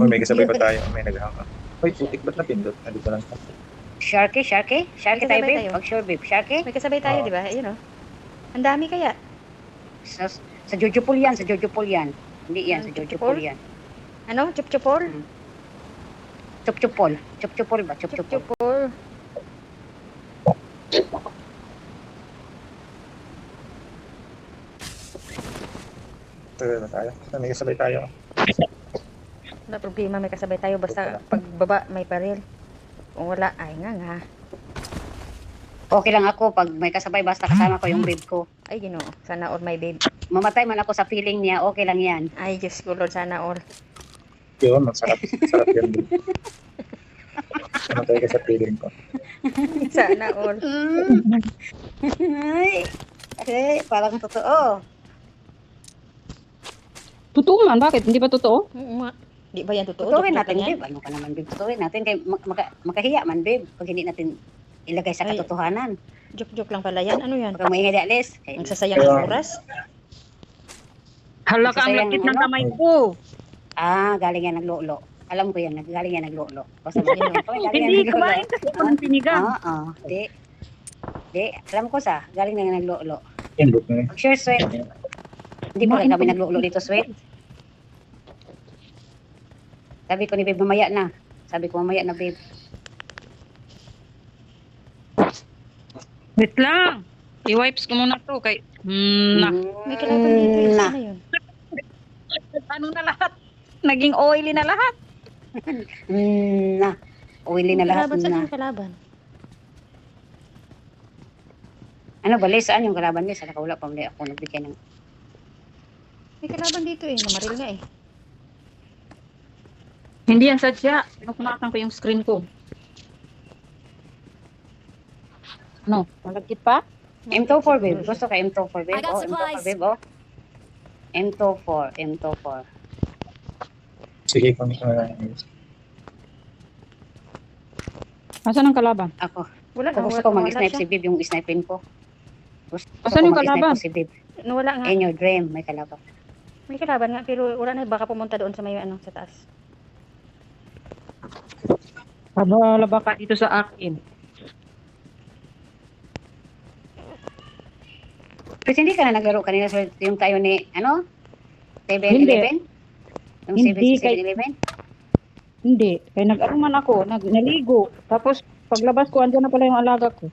O may kasabay pa tayo. May naghahanga. Uy, putik ba't napindot? Nandito lang pa. Sharky tayo, Kasabay babe. tayo. Pag sure, babe. Sharky? May kasabay tayo, Oo. di ba? Ayun, oh. Ang dami kaya. Sa Jojo Pool yan, sa Jojo Pool yan. Hindi yan, sa Jojo Chup-chupol? Pool yan. Ano? Chup-chupol? Chup-chupol. Chup-chupol ba? Chup-chupol. Chup-chupol. Tagal na tayo. May kasabay tayo. Wala problema, may kasabay tayo. Basta pagbaba, may paril. Kung wala, ay nga. Okay lang ako pag may kasabay, basta kasama ko yung babe ko. Ay, Ginoo. Sana all my babe. Mamatay man ako sa feeling niya, okay lang yan. Ay, Diyos ko, Lord. Sana all. Yun, masarap. Sarap yan. Namatay ka sa feeling ko. Sana all. Ay, parang totoo. Totoo man, bakit? Hindi ba totoo? Oo nga. Di ba yan totoo? Tutuwin Joke-joke natin, lang yan. babe. Ano ka naman, babe? Tutuwin natin. Kaya makahiya man, babe. Pag hindi natin ilagay sa Ay. katotohanan. Joke-joke lang pala yan. Ano yan? Pag maingay di alis. Ang sasayang ng oras? Hala ka, ang Sayang lakit yung ng ano? kamay ko. Galing yan naglolo. Alam ko yan, galing yan naglolo. Basta galing Hindi kumain kasi ako ng pinigang. Di, alam ko galing na yan naglolo. Pindot na yun. Pag sure, sweet. Hindi pa rin kami naglolo dito, sweet. Sabi ko ni babe, mamaya na. Sabi ko, mamaya na, babe. Wait lang. I-wipes ko muna to kay... May kalaban dito. Yun. Na. Ano yun? Ano na lahat? Naging oily na lahat. Na. Oily na lahat Kalaban, saan na. yung kalaban? Ano ba, Les? Saan yung kalaban, Les? Nakawala pa muli ako. Nagbigay ng... May kalaban dito eh. Namaril nga eh. Hindi yan sadya. Nakunatan ko yung screen ko. Ano? Malagkit pa? M24, babe. Gusto ka M24, babe? I got Oh, M24, supplies. babe, oh. M24. Sige, kung Asan ang kalaban? Ako. Wala na. Gusto ko Wala mag-snipe si siya. Babe, yung sniping ko. Gusto Asan ko yung mag-snipe kalaban? ko si Babe. Wala nga. In your dream, may kalaban. May kalaban nga. Pero wala na. Baka pumunta doon sa may ano, sa taas. Laba ka dito sa akin. Kasi hindi ka na naglaro kanina sa yung tayo ni, ano? 7-Eleven? Yung Hindi, 7-Eleven? Hindi. Kaya nag-ano man ako, naligo. Tapos paglabas ko, andyan na pala yung alaga ko.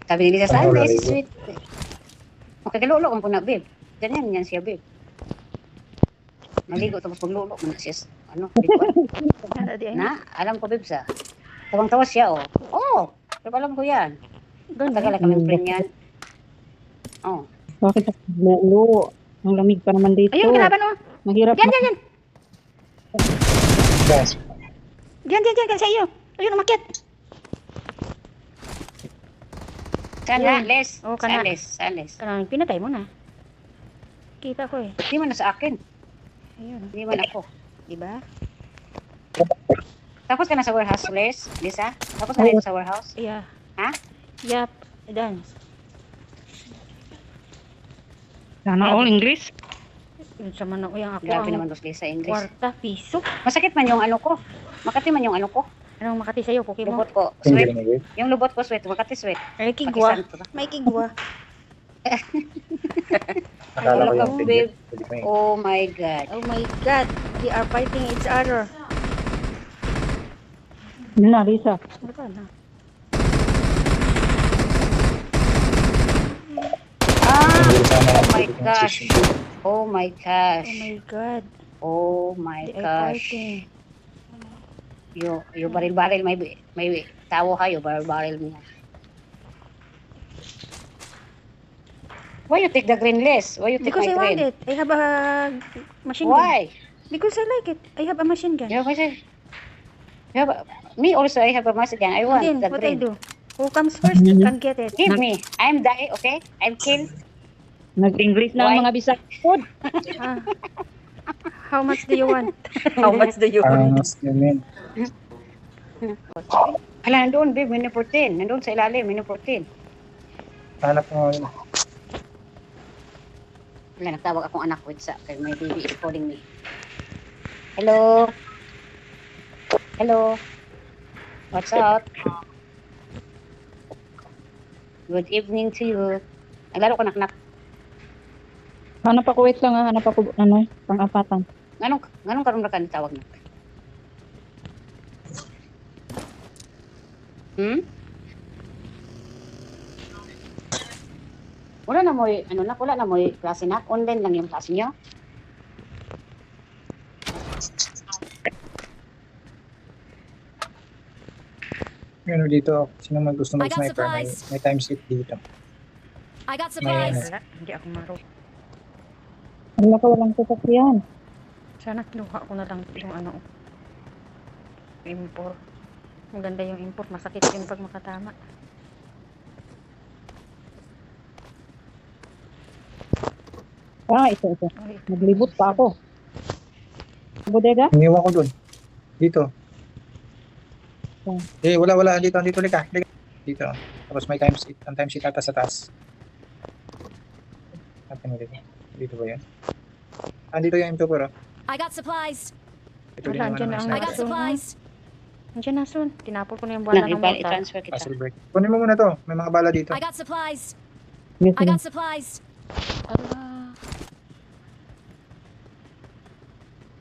Sabi ni Lisa, Ano, saan si naligo? sweet? Magkagalolo kang puna, babe. Ganyan yan siya, babe. Naligo, tapos paglolo mo na siya. Ano? Wala di ay. Na, alam ko, babe, sa. Tawang-tawa siya, oh. Oh, pero alam ko yan. Tagal na kami friend yan. Oh. Bakit ako lolo? Ang lamig pa naman dito. Ayun, may kalaban oh. Mahirap Yan, yan, yan. Yes. Yan, sa iyo. Ayun, umakyat. Saan na, Yan. Les? Oo, kana. Saan, Les? Kanang pinatay mo na. Kita ko eh. Hindi man na sa akin. Ayun. Hindi man ako. Diba? Tapos ka na sa warehouse, Les? Lisa? Tapos ka na sa warehouse? Yeah. Ha? Yup. Done. Sana all English. Yun sa man ako yung ako. Grabe ang naman dos Lisa, English. kwarta, piso. Masakit man yung ano ko. Makati man yung ano ko. Anong Makati sa'yo, Poke mo? Lubot ko. Hindi Sweat. na babe. Yung lubot ko, sweat. Makati sweat. May kigwa. Pakisan ko ba? May kigwa. Akala ko Wala yung ka, tigil. babe. Oh my God. Oh my God. They are fighting each other. Yun na, Lisa. Wala na. Hindi sana Oh my yung gosh. position. Oh my Oh gosh. my God. Oh my They are gosh. fighting. Yung baril-baril, may tawo kayo, baril-baril mo. Why you take the green list? Why you take Because my I want green? it. I have a machine gun. Why? Because I like it. I have a machine gun. You have a- you have a- me also, I have a message gun. I want Then, the what I green. do? Who comes first can get it. Give me. I'm die, okay? I'm kill. Nag-English na ang Why? mga Bisaya. Food. Ah. How much do you want? How much do you Parang mas yun. Hala, nandun, babe, menu 14. Nandun sa ilalim, menu 14. Hanap mo yun. Wala, nagtawag akong anak ko sa kay my baby is calling me. Hello? Hello? What's up? Good evening to you. Naglaro ko nak. Hanap ako, wait lang ha. Hanap ako, pang-apatan. Nganong karon ra ka tawag na? Wala na mo wala na mo klase na. Online lang yung klase niyo. Ano dito, sino man gusto I got mag-sniper, supplies. may times 8 dito. I got May supplies. Wala, hindi ako maro. Wala ka, walang sasakyan. Sana kinuha ko na lang yung import. Maganda yung import, masakit yung pag makatama. Ito. Ay, Naglibot pa ako. Bodega? Iniwan ko dun. Dito. Oh. Wala. Dito, lika. Dito. Tapos may times 8. Ang times 8 ata sa taas. Natin mo dito. Dito ba yan? Dito yung M2 pero. I got supplies. Ito din Wala, yung andyan na ang I sniper. got supplies. Nandiyan na, Sun. Tinapol ko na yung bala ng mortal. I-transfer kita. Puzzle break. Kunin mo muna to. May mga bala dito. I got supplies. Yes, I got supplies. Ala.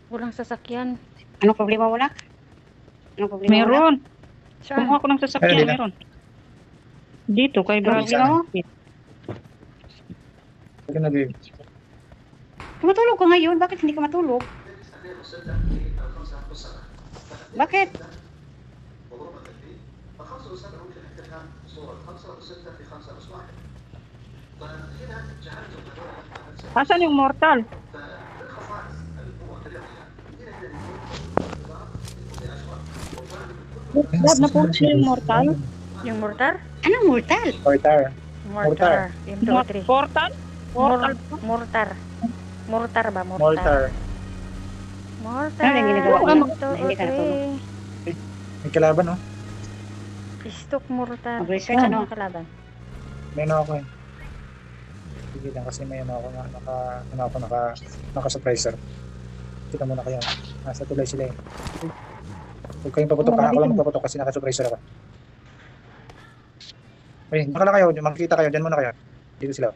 Walang sasakyan. Anong problema mo na? Anong problema mo na? Meron. Saan? Kumuha ko ng sasakyan, Ayun, dito. meron. Dito, kay Ano, Brad. saan? Ito na, babe. Matulog ka ngayon? Bakit hindi ka matulog? Bakit? Asan yung mortal? Brad, napunta na yung mortal? Yung mortar? Anong mortal? Mortar. Mortar. M23. Portal? Portal? Mortar. Mortar ba? Mortar. Mortar. Ano yung ginagawa mo? Hindi ka natulog. May kalaban, no? Stock mortar. Mag-research, Ano ano? ang kalaban? May ako eh. Sige lang kasi may naka-suppressor. Kita muna kayo. Nasa tulay sila eh. Huwag kayong paputok ha. Ako lang magpaputok kasi naka-suppressor ako. Ay, baka lang kayo. Makikita kayo. Diyan muna kayo. Dito sila.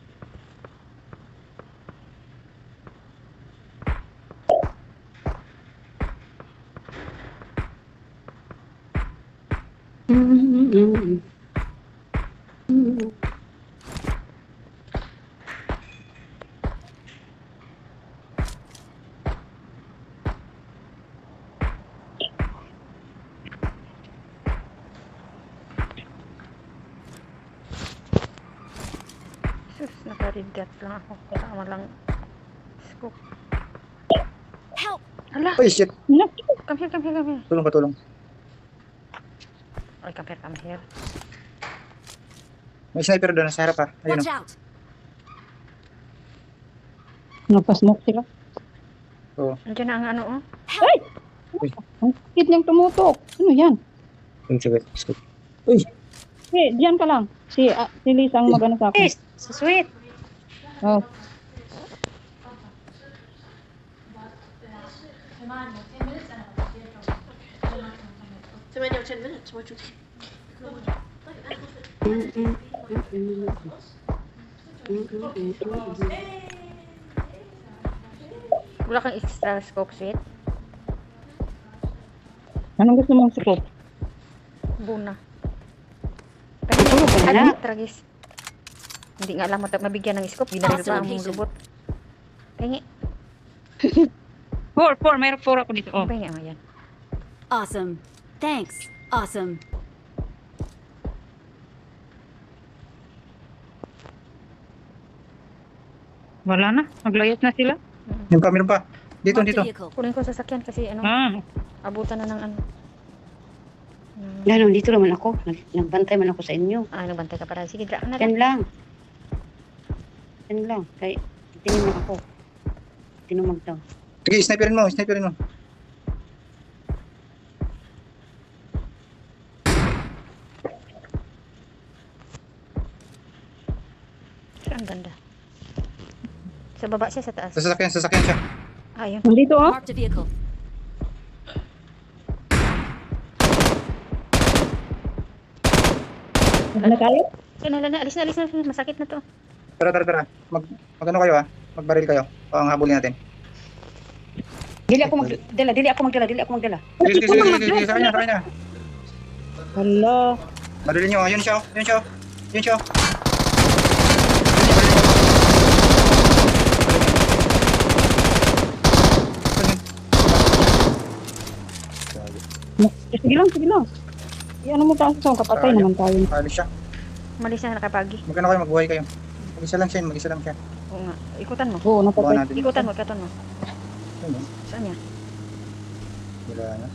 Sus, naka-redat lang ako. Tama lang. Scoop. Help. Hala! Ay, shit. Come here. Tulong. Ay, come here. May sniper doon sa harap ha. Ayun Watch o. out. Napasmoke sila. Andiyan na ang oh. Ang sakit niyang tumutok. Ano yan? Sige. Diyan ka lang. Si Liz ang magano sa akin. Yes, so sweet. Oh. Wala kang extra scope suite? Anong gusto mong scope? Buna. Tulog ka na. Tragis. Hindi nga alam mabigyan ng scope. Ginaril pa ang Awesome. lubot. Pahingi. 4. Mayroon 4 ako dito. Oh. Pahingi ang yan. Awesome. Thanks. Awesome. Wala na. Maglayas na sila. Meron pa. Dito. Marked a vehicle. Kunin ko sasakyan kasi abutan na ng Lalo, dito naman ako. Nagbantay man ako sa inyo. nagbantay ka para. Sige, dra ka na Yan lang. lang. Kaya, tinimag ako. Tinumag daw. Sige, sniperin mo. Ang ganda. Sa baba siya, sa taas. Sasakyan siya. Ayun. Nandito oh. Marked a vehicle. Na tayo? Sige na, alis na. Masakit na to. Tara. Mag-ano kayo ha? Magbaril kayo. O, ang habulin natin. Dili ako magdala. Sige, sa kanya. Hala. Barilin nyo, yun siya. Sige lang. Ano mo taas sa kapatay naman tayo. Alis siya. Malis na nakapagi. Magkano kayo, magbuhay kayo. Mag-isa lang siya. Oo nga. Ikutan mo. Oo, Bawa napatay. natin. Ikutan mo. Ayun, Saan niya? wala na.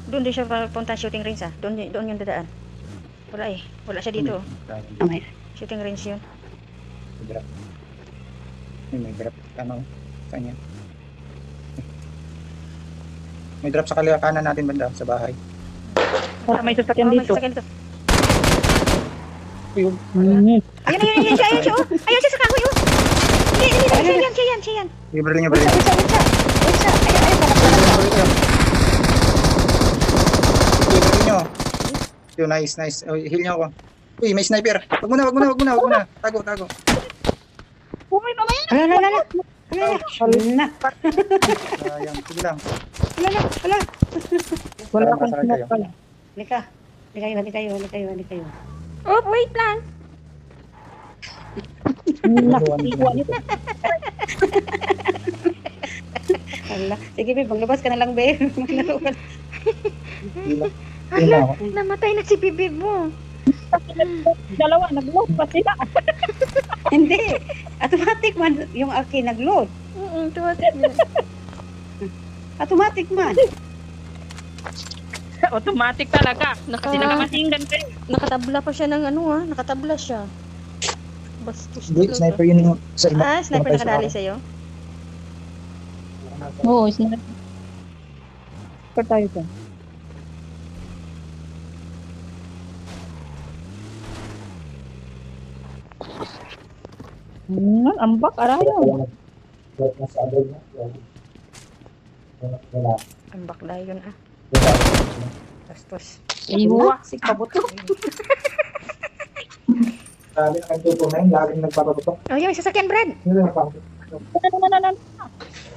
Doon din siya papunta shooting range Doon yung dadaan. Wala eh. Wala siya dito. Okay. Shooting range yun. May drop. May drop. Ano? Saan yan? May drop sa kanan natin banda, sa bahay. Para may sasakyan dito. Ayun. Mm. Ayun siya. Ayun siya sa kahoy. Siya yan. Ibaril niyo. Wait sa. Ibaril niyo. Yun, nice. Oh, heal niyo ako. Uy, may sniper. Wag muna. Tago. Uy, mamaya. Ala. Ayan, sige lang. Wala Tara, akong masakay kayo. smoke pala. Hali kayo. Oh, wait lang. Nakikwa nito. Ala. Sige, babe, maglabas ka na lang, babe. Maglaro ka. Heal na ako. Namatay na si bibig mo. Dalawa, nag-load pa sila. Hindi. Automatic man yung akin nag-load. Tuwatin niya. Automatic man. Automatic talaga. Kasi nakamasinggan kayo. Nakatabla pa siya ng nakatabla siya. Bastos Hindi, talaga. sniper yun yung sa Sniper nakadali sa'yo? Oo, sniper. Pa tayo to. Ambak, arayo. Ang bakla yun Bastos. Iwa. Si kabuto. Sabi na kanto po na yun, laging nagpapaputok. Oh, yung sasakyan, Brad. Yun lang pa.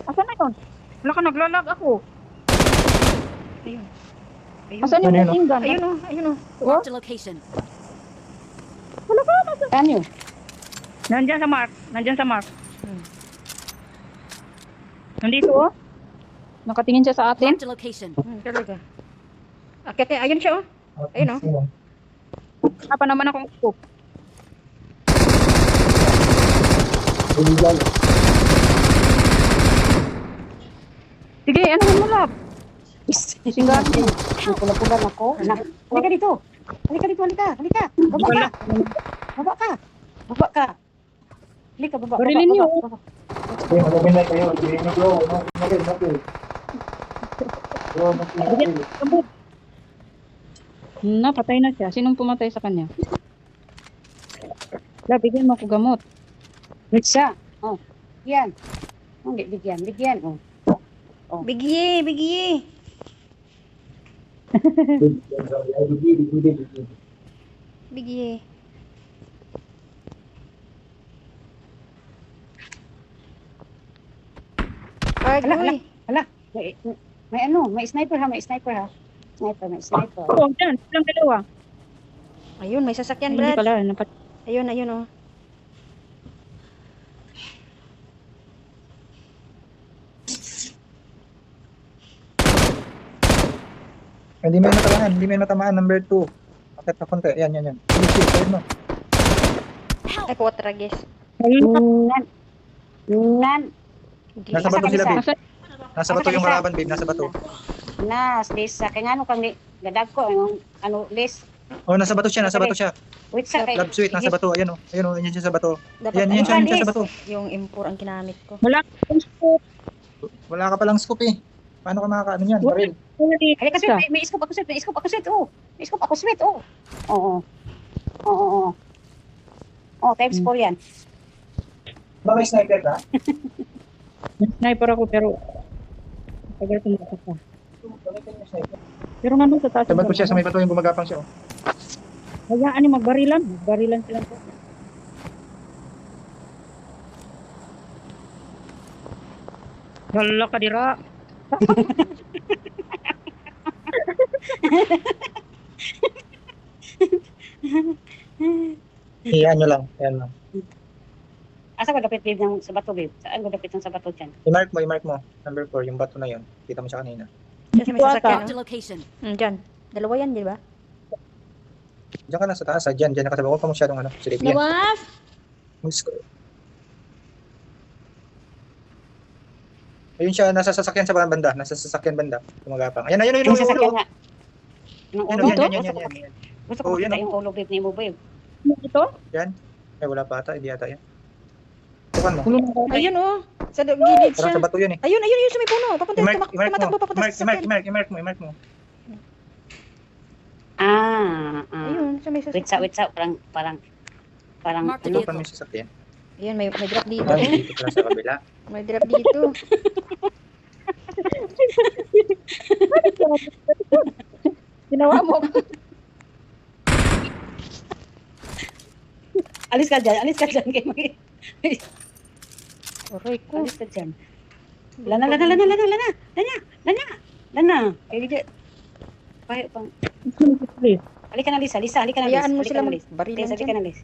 Asan na yun? Wala ka naglalag ako. Ayun. Asan yung Ano yun, machine gun? Ayun oh. Marked a location. Saan yun? Nandyan sa mark. Hmm. Nandito oh. Nakatingin siya sa atin. Marked a location. Talaga. Akit ayun siya oh. Ayun, oh. Apa naman akong scope. Sige, ano mo lab? Singgan. Pula-pula na ko. Halika dito. Halika. Baba ka. Halika, baba. Barilin niyo. Okay, mag-open kayo. Bigyan niyo bro. Mag-open. Bro, Patay na siya. Sinong pumatay sa kanya? Bigyan mo ako gamot. Wait siya. Oh. Yan. Hindi, bigyan. Oh. Bigye. Bigye. Ay, Hala. uy. May sniper ha. Sniper. Oo, dyan. Silang dalawa. Ayun, may sasakyan, Hindi Brad. pala. Ayun, oh. Hindi may matamaan. Number 2. Akit na konti. Yan. Ayun mo. Ay, kuwatra, guys. Nan. Nasa bato sila, babe. Nasa, Nasa bato yung kalaban, babe. Nasa bato. Lisa. Kaya nga kang gadag ko. Liz. Oh, nasa bato siya. Wait sa kay. Love sweet, nasa bato. Ayan, yan siya sa bato. Dapat Yan siya sa bato. yung impor ang ginamit ko. wala akong scope. Wala ka palang scoop eh. Paano ka makakaano yan? Baril. Halika, sweet. May scoop ako, sweet. Oh. May scoop ako, sweet. Oh. Oo. Oh, times 4 yan. Baka sniper ka? Sniper ako pero tagal ko makaka. Gamitin yung sniper. Pero nandun sa taas. Sa bato siya, sa may bato yung gumagapang siya. Oh. Hayaan niyo magbarilan. Magbarilan sila. Hala ka dira. Iyan nyo lang. Ayan lang. Asa ko dapit babe ng sa bato babe? Saan ko dapit ng sa bato dyan? I-mark mo. Number 4, yung bato na yun. Kita mo siya kanina. Diyan sa may Ito sasakyan. Marked a location. Diyan. Dalawa yan, di ba? Diyan ka na sa taas. Diyan nakatabi. Huwag pa masyadong silip yan. Nawaf! Ayun siya, nasa sasakyan sa banda. Nasa sasakyan banda. Gumagapang. Ayan, Yung sasakyan nga. Yung ulo. Yan. Gusto Oh, ko yan, makita yung ulo babe ni mo babe. Ito? Ay, wala pa ata. Hindi ata yan. Tukan mo. Kulong na. Ayun oh. Sa gilid Parang siya. sa bato yun eh. Ayun, yung sa may puno. Papunta, tumatakbo papunta sa sasakyan. I-mark mo. Ayun, sa may Wait sasakyan. sa, parang Mark the ano? Tukan mo yung sasakyan. Ayun, may drop dito. Ay, dito pala sa kabila. May drop dito. Ginawa mo. Alis ka dyan kay Magi. Aray ko. Alis ka dyan. Lana. Kaya di. Pang. Please. Halika na Lisa, halika na Lisa. Hayaan mo sila Liz. barilan Halika dyan. na Liz.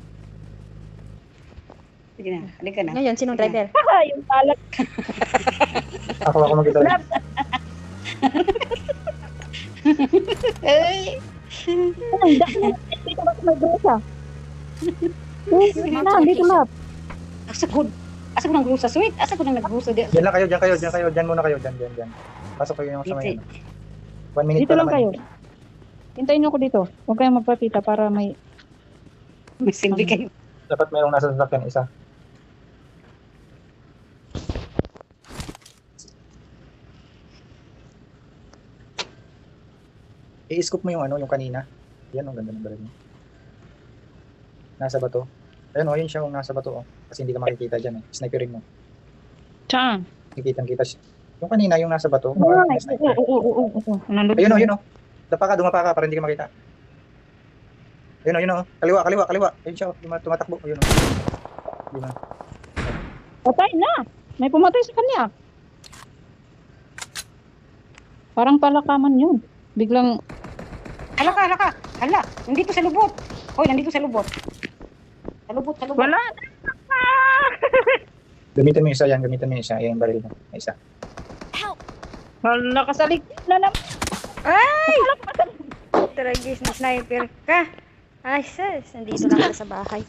Sige na, halika na. Ngayon, sinong driver? Yung talag. Ako mag-drive. Ay! Dito ba may grusa? Dito na. Asa ko nang grusa, sweet. Asa ko nang nagrusa di. Diyan lang kayo. Diyan muna kayo. Diyan. Pasok kayo yung sa may. 1 minute Dito pa lang naman. kayo. Hintayin niyo ko dito. Huwag kayong magpapita para may... May silbi kayo. Dapat mayroong nasa sasakyan isa. I-scoop mo yung yung kanina. Yan, ang ganda ng baril mo. Nasa bato. Ayun, yun siya yung nasa bato. Kasi hindi ka makikita dyan. Sniperin mo. Saan? Kita siya. Yung kanina, yung nasa bato. Oo. May sniper. Nandun. Ayun. Dumapa ka para hindi ka makita. Ayun. Kaliwa. Ayun siya, tumatakbo. Ayun. Ayun. Patay na. May pumatay sa kanya. Parang palakaman yun. Biglang... Hala. Hala, nandito sa lubot. Hoy, nandito sa lubot. Sa lubot. Wala. Gamitin mo yung isa yan. Yan yung baril mo. May isa. Help! Hala, kasalik na naman. Ay! Tragis na sniper ka. Ay, sis. Nandito lang ako sa bahay.